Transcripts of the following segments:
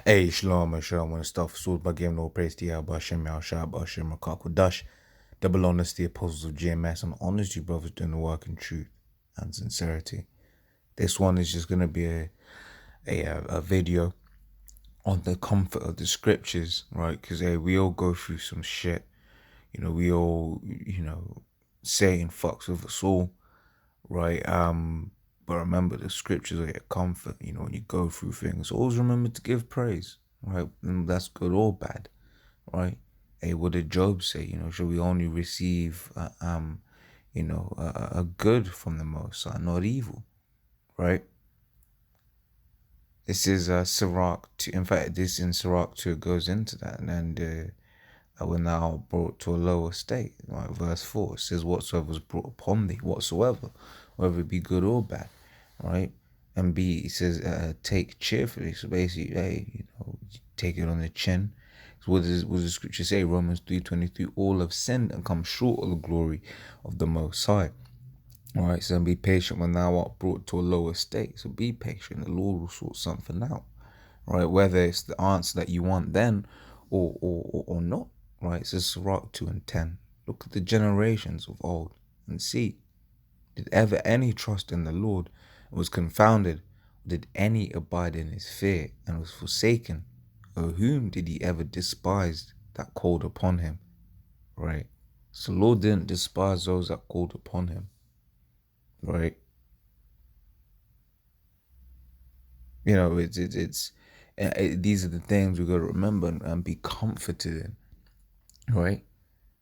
Hey, Shalom and Shalom and stuff. Sword by giving all praise to Yahweh Hashem, Yahushua, Hashem, Rakakodash, double honors the apostles of GMS, and honors you brothers doing the work in truth and sincerity. This one is just going to be a video on the comfort of the scriptures, right? Because we all go through some shit. We all, Satan fucks with us all, right? But remember, the scriptures are your comfort. When you go through things, always remember to give praise, right? And that's good or bad, right? Hey, what did Job say? Should we only receive, a good from the Most High, not evil, right? This is Sirach 2. In fact, this in Sirach 2 goes into that, and we're now brought to a lower state. Right? Verse 4 it says, "Whatsoever was brought upon thee, whatsoever, whether it be good or bad," right? And B, it says, "Take cheerfully." So basically, hey, take it on the chin. So what does the scripture say? Romans 3:23. All have sinned and come short of the glory of the Most High. All right, so be patient when thou art brought to a lower state. So be patient. The Lord will sort something out, right? Whether it's the answer that you want then, or not, right? It says Sirach 2:10. Look at the generations of old and see, did ever any trust in the Lord and was confounded? Or did any abide in his fear and was forsaken? Or whom did he ever despise that called upon him? Right? So the Lord didn't despise those that called upon him. Right? These are the things we got to remember and be comforted in. Right?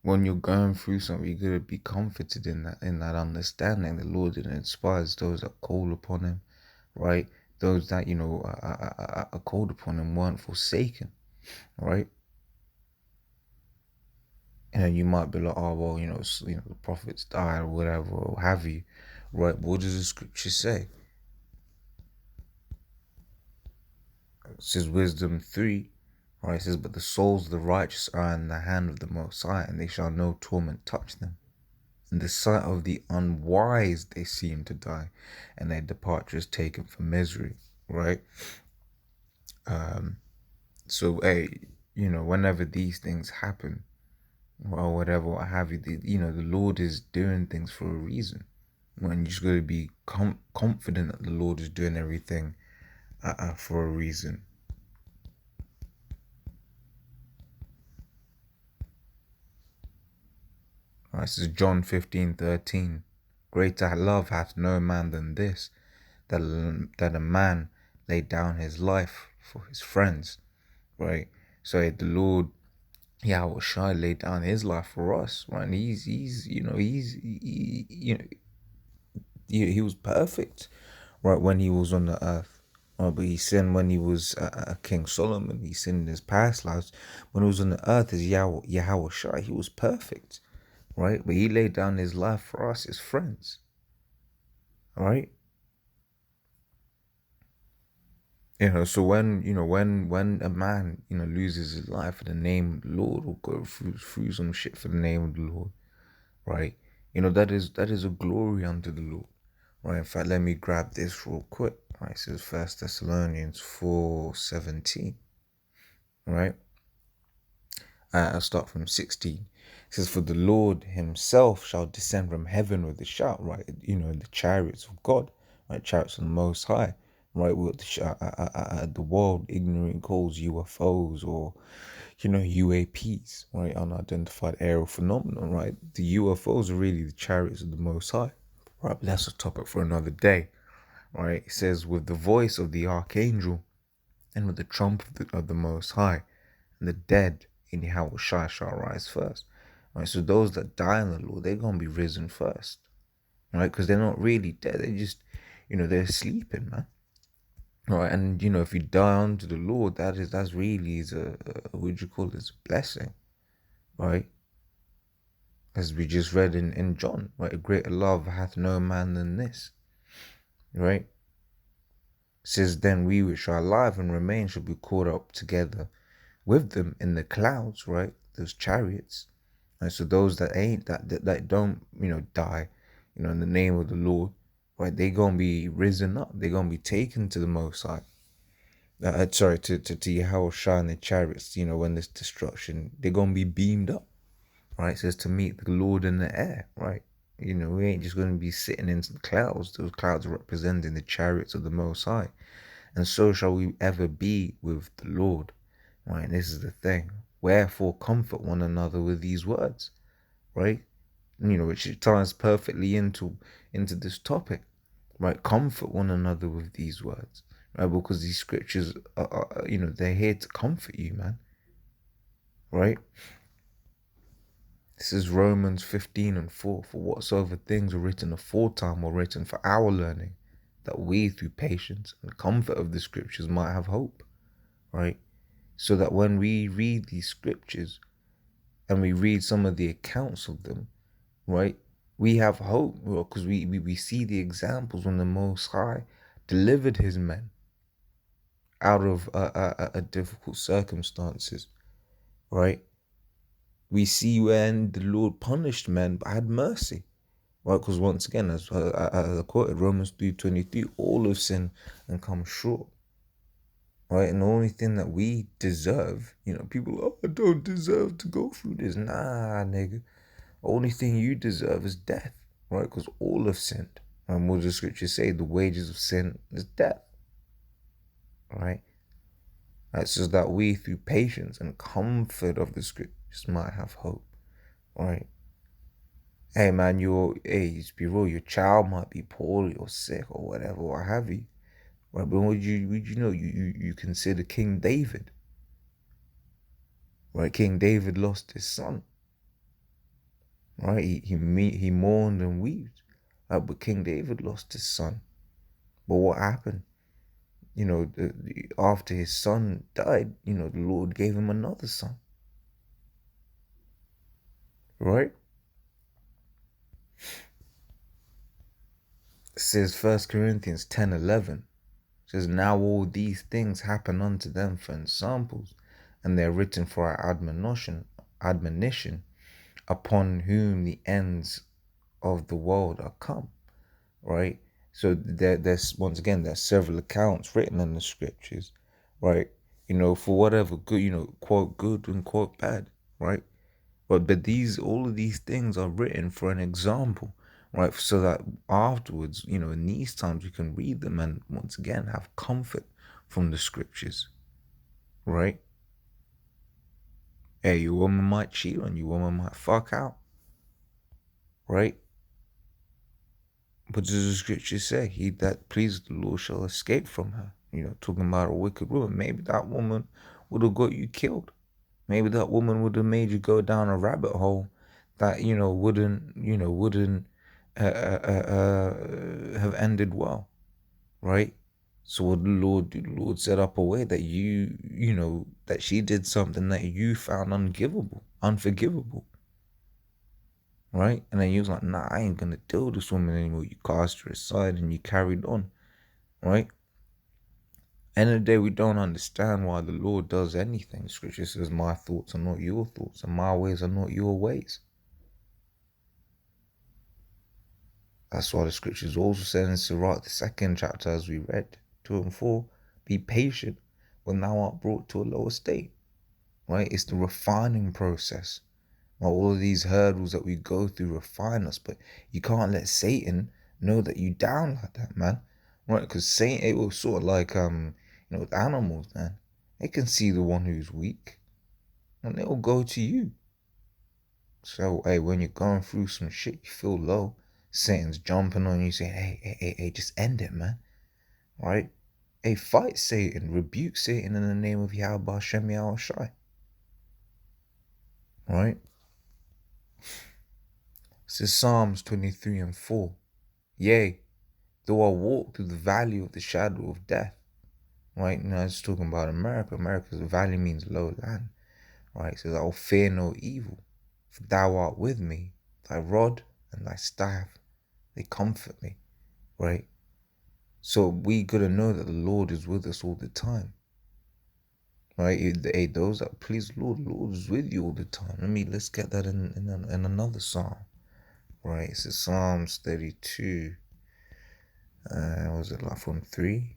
When you're going through something, you gotta be comforted in that understanding. The Lord didn't despise those that call upon him, right? Those that are called upon him weren't forsaken, right? And you might be like, oh well, the prophets died or whatever, or have you, right? What does the scripture say? It says Wisdom 3, right? It says, "But the souls of the righteous are in the hand of the Most High, and they shall no torment touch them. In the sight of the unwise they seem to die, and their departure is taken for misery," right? So hey, whenever these things happen, or whatever, what have you, the Lord is doing things for a reason. When you just got to be confident that the Lord is doing everything for a reason. Right, this is John 15:13. "Greater love hath no man than this, that a man lay down his life for his friends," right? So the Lord Yahweh Shai laid down his life for us, right? And he was perfect, right, when he was on the earth. Right, but he sinned when he was King Solomon. He sinned in his past lives. When he was on the earth as Yahweh Shai, he was perfect, right? But he laid down his life for us, his friends, right? So when a man, loses his life for the name of the Lord, or go through some shit for the name of the Lord, right? That is a glory unto the Lord, right? In fact, let me grab this real quick, right? It says 1 Thessalonians 4:17, right? I'll start from 16. It says, "For the Lord himself shall descend from heaven with a shout," right? The chariots of God, right? Chariots of the Most High, right? What the world ignorant calls UFOs, or UAPs, right? Unidentified aerial phenomenon, right? The UFOs are really the chariots of the Most High, right? But that's a topic for another day, right? It says, "With the voice of the archangel and with the trump of the Most High, and the dead in Yahweh Shai shall rise first." Right, so those that die in the Lord, they're gonna be risen first, right? Because they're not really dead; they just, they're sleeping, man. Right, and if you die unto the Lord, that's really is what do you call this, blessing, right? As we just read in John, right? "A greater love hath no man than this," right? It says, "Then we which are alive and remain shall be caught up together with them in the clouds," right? Those chariots. Right? So those that ain't that don't die, in the name of the Lord, right? They gonna be risen up. They gonna be taken to the Most High, sorry, to Yahushua and the chariots, when there's destruction, they're gonna be beamed up, right? It says to meet the Lord in the air, right? We ain't just gonna be sitting in the clouds. Those clouds are representing the chariots of the Most High, and so shall we ever be with the Lord, right? And this is the thing. Wherefore, comfort one another with these words, right? Which ties perfectly into this topic, right? Comfort one another with these words, right? Because these scriptures they're here to comfort you, man, right? This is Romans 15:4. For whatsoever things were written aforetime were written for our learning, that we through patience and comfort of the scriptures might have hope, right? So that when we read these scriptures and we read some of the accounts of them, right, we have hope because we see the examples when the Most High delivered his men out of difficult circumstances, right? We see when the Lord punished men but had mercy, right? Because once again, as I quoted Romans 3:23, all have sinned and come short, right? And the only thing that we deserve, people, oh, I don't deserve to go through this. Nah, nigga. The only thing you deserve is death, right? Because all have sinned. And what does the scripture say? The wages of sin is death, right? Right, so that we, through patience and comfort of the scriptures, might have hope, right? Hey, man, just be real, your child might be poorly or sick or whatever, what have you, right? But would you know, you consider King David, right? King David lost his son, right? He mourned and wept, but King David lost his son. But what happened? After his son died, the Lord gave him another son, right? It says 1 Corinthians 10:11. Says, now all these things happen unto them for ensamples, and they are written for our admonition, upon whom the ends of the world are come, right? So there's once again, there's several accounts written in the scriptures, right? For whatever good, quote good and quote bad, right? But all of these things are written for an example, right? So that afterwards, in these times we can read them and once again have comfort from the scriptures, right? Hey, your woman might cheat on you, woman might fuck out, right? But does the scripture say, he that pleases the Lord shall escape from her? Talking about a wicked woman. Maybe that woman would have got you killed. Maybe that woman would have made you go down a rabbit hole that, wouldn't have ended well, right? So what the Lord do? The Lord set up a way that that she did something that you found unforgivable, right? And then you was like, nah, I ain't gonna deal with this woman anymore. You cast her aside and you carried on, right? End of the day, we don't understand why the Lord does anything. Scripture says, my thoughts are not your thoughts, and my ways are not your ways. That's why the scriptures also said in Sirach, the 2nd chapter, as we read, 2 and 4, be patient when thou art brought to a lower state, right? It's the refining process. All of these hurdles that we go through refine us, but you can't let Satan know that you down like that, man. Right? Because Satan, it was sort of like with animals, man. They can see the one who's weak, and they'll go to you. So, hey, when you're going through some shit, you feel low. Satan's jumping on you, saying, hey, just end it, man. Right? Hey, fight Satan, rebuke Satan in the name of Yahweh Hashem Yahushai. Right? This is Psalms 23:4. Yea, though I walk through the valley of the shadow of death, right? Now it's talking about America. America's valley means low land, right? So I will fear no evil, for thou art with me. Thy rod and thy staff, they comfort me, right? So we gotta know that the Lord is with us all the time, right? Hey, those that please the Lord is with you all the time. Let's get that in another psalm, right? It's Psalms 32. Was it like from 3?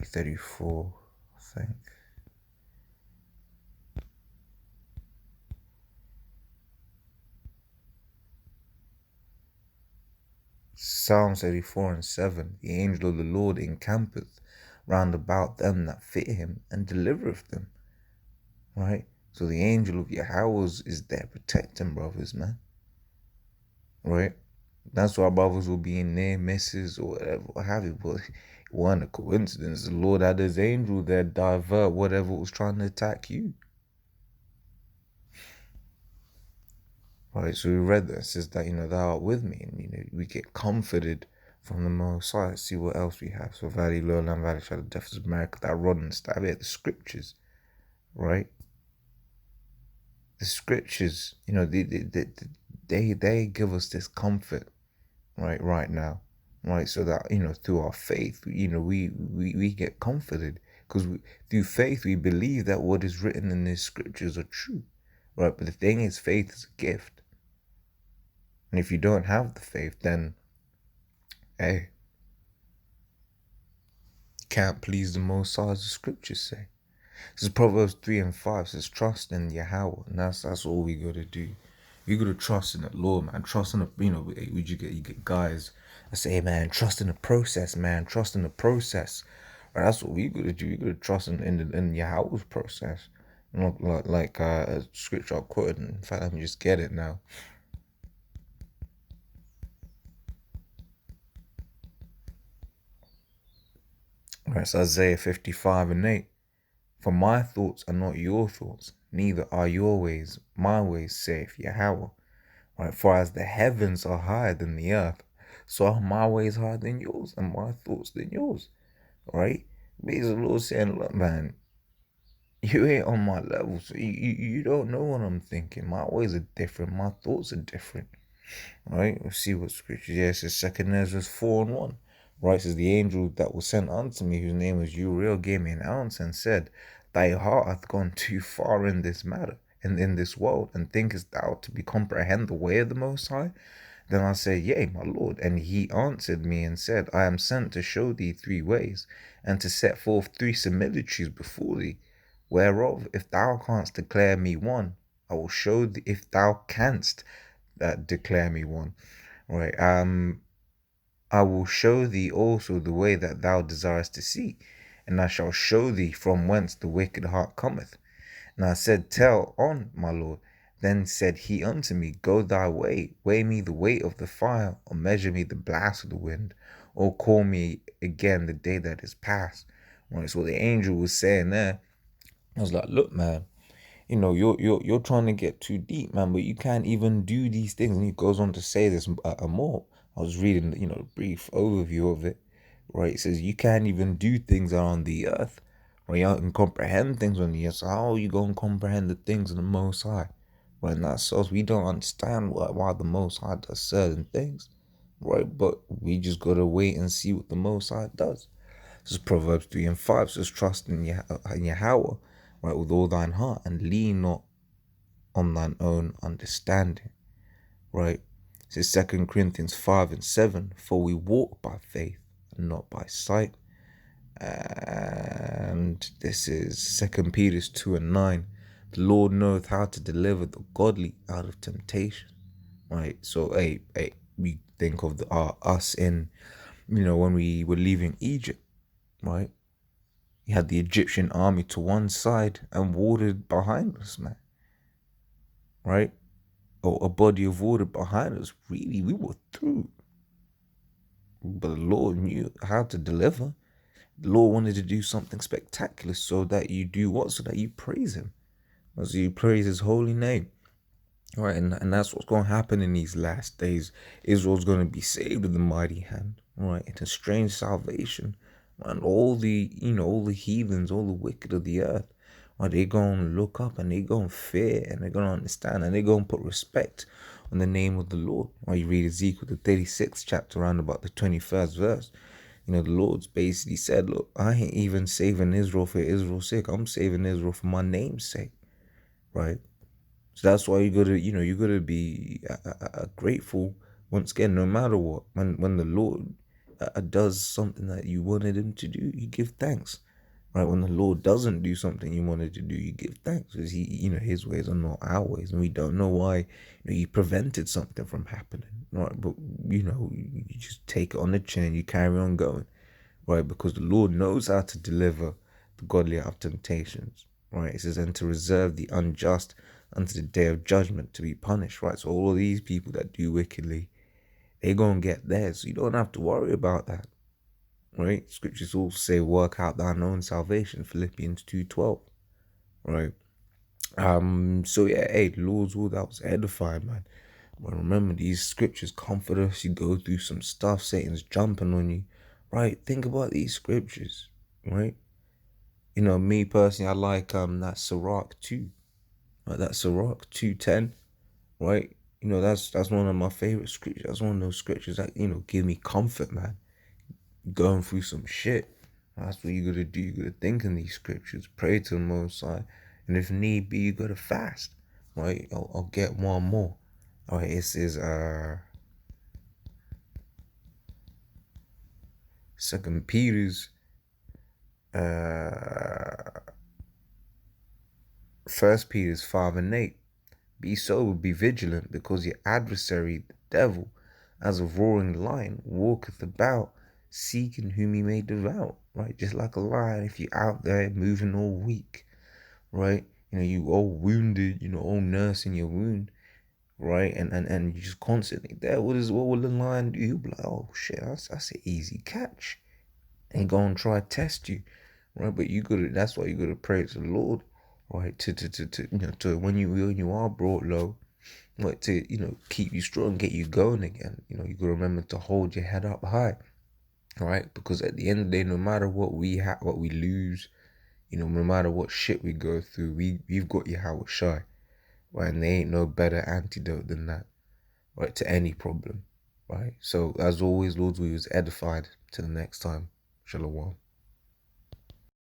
34, I think. Psalms 34 and 7. The angel of the Lord encampeth round about them that fear him and delivereth them. Right? So the angel of Yahweh is there protecting brothers, man. Right? That's why brothers will be in near misses or whatever, what have you. But it wasn't a coincidence. The Lord had his angel there divert whatever was trying to attack you. Right? So we read that. It says that, thou art with me. And, we get comforted from the Most High. Let's see what else we have. So Valley, Lowland, Valley, Shadow, Death of America, that rod and stab it, the scriptures. Right? The scriptures, they give us this comfort right now, right? So that through our faith, we get comforted because through faith we believe that what is written in these scriptures are true, right? But the thing is, faith is a gift, and if you don't have the faith, then hey, you can't please the Most High, as the scriptures say. This is Proverbs 3 and 5 says, trust in Yahweh, and that's all we gotta do. You gotta trust in the Lord, man. Trust in the, would you get guys that say, hey, man, trust in the process, man. Trust in the process. Right, that's what we gotta do. You gotta trust in Yahweh's process. Like a scripture I quoted. In fact, let me just get it now. Right, it's Isaiah 55 and 8. For my thoughts are not your thoughts, neither are your ways my ways, saith Yahweh. Right, for as the heavens are higher than the earth, so are my ways higher than yours, and my thoughts than yours. Right? Basically, the Lord saying, look, man, you ain't on my level, so you don't know what I'm thinking. My ways are different, my thoughts are different. Right? Let's see what scripture. Yeah, it says 2 Ezra 4 and 1. Right, it says the angel that was sent unto me, whose name was Uriel, gave me an answer and said, thy heart hath gone too far in this matter, and in this world, and thinkest thou to be comprehend the way of the Most High? Then I said, yea, my Lord. And he answered me and said, I am sent to show thee 3 ways, and to set forth 3 similitudes before thee, whereof if thou canst declare me one, I will show thee, if thou canst declare me one. Right. I will show thee also the way that thou desirest to see, and I shall show thee from whence the wicked heart cometh. And I said, tell on, my Lord. Then said he unto me, go thy way, weigh me the weight of the fire, or measure me the blast of the wind, or call me again the day that is past. Right. So the angel was saying there, I was like, look, man, you're trying to get too deep, man, but you can't even do these things. And he goes on to say this more. I was reading, a brief overview of it, right? It says you can't even do things on the earth, right? You can comprehend things on the earth. So how are you going to comprehend the things of the Most High? Right, and that's us. We don't understand why the Most High does certain things, right? But we just gotta wait and see what the Most High does. This is Proverbs 3 and 5 says, trust in Yahweh, right, with all thine heart, and lean not on thine own understanding, right? It says 2 Corinthians 5 and 7, for we walk by faith and not by sight. And this is 2 Peter 2 and 9. The Lord knoweth how to deliver the godly out of temptation, right? So, hey, we think of us in, when we were leaving Egypt, right? You had the Egyptian army to one side and water behind us, man. Right? Or a body of water behind us. Really, we were through. But the Lord knew how to deliver. The Lord wanted to do something spectacular so that you do what? So that you praise Him. So you praise His holy name. Right? And that's what's going to happen in these last days. Israel's going to be saved with a mighty hand. Right? It's a strange salvation. And all the, all the heathens, all the wicked of the earth, are they going to look up and they going to fear and they're going to understand and they're going to put respect on the name of the Lord. Or you read Ezekiel, the 36th chapter, around about the 21st verse. The Lord's basically said, look, I ain't even saving Israel for Israel's sake. I'm saving Israel for my name's sake. Right? So that's why you gotta be grateful once again, no matter what. When the Lord does something that you wanted him to do, you give thanks. Right? When the Lord doesn't do something you wanted to do, you give thanks, because his ways are not our ways, and we don't know why. He prevented something from happening, right? But you just take it on the chin, you carry on going, right? Because the Lord knows how to deliver the godly out of temptations, right? It says, and to reserve the unjust unto the day of judgment to be punished, right? So all of these people that do wickedly, they gonna get theirs. So you don't have to worry about that, right? Scriptures also say, work out thine own salvation, Philippians 2:12, right? So yeah, hey, the Lord's word, that was edifying, man. But remember, these scriptures comfort us. You go through some stuff, Satan's jumping on you, right? Think about these scriptures, right? Me personally, I like that Sirach 2, right? That Sirach 2:10, right? That's one of my favorite scriptures. That's one of those scriptures that give me comfort, man. Going through some shit. That's what you gotta do. You gotta think in these scriptures, pray to the Most High, and if need be, you gotta fast. Right? I'll get one more. All right, this is Second Peter's First Peter's 5:8. Be sober, be vigilant, because your adversary, the devil, as a roaring lion, walketh about, seeking whom he may devour. Right? Just like a lion, if you're out there moving all weak, right? You all wounded, all nursing your wound, right? And you just constantly there. What will the lion do? He'll be like, oh shit, that's an easy catch. And go and try to test you, right? But that's why you gotta pray to the Lord, right? To when you are brought low, like to keep you strong, get you going again. You gotta remember to hold your head up high, right? Because at the end of the day, no matter what we have, what we lose, no matter what shit we go through, we've got Yahweh Shai, right? And there ain't no better antidote than that, right? To any problem, right? So as always, Lord, we was edified. Till the next time, Shalom.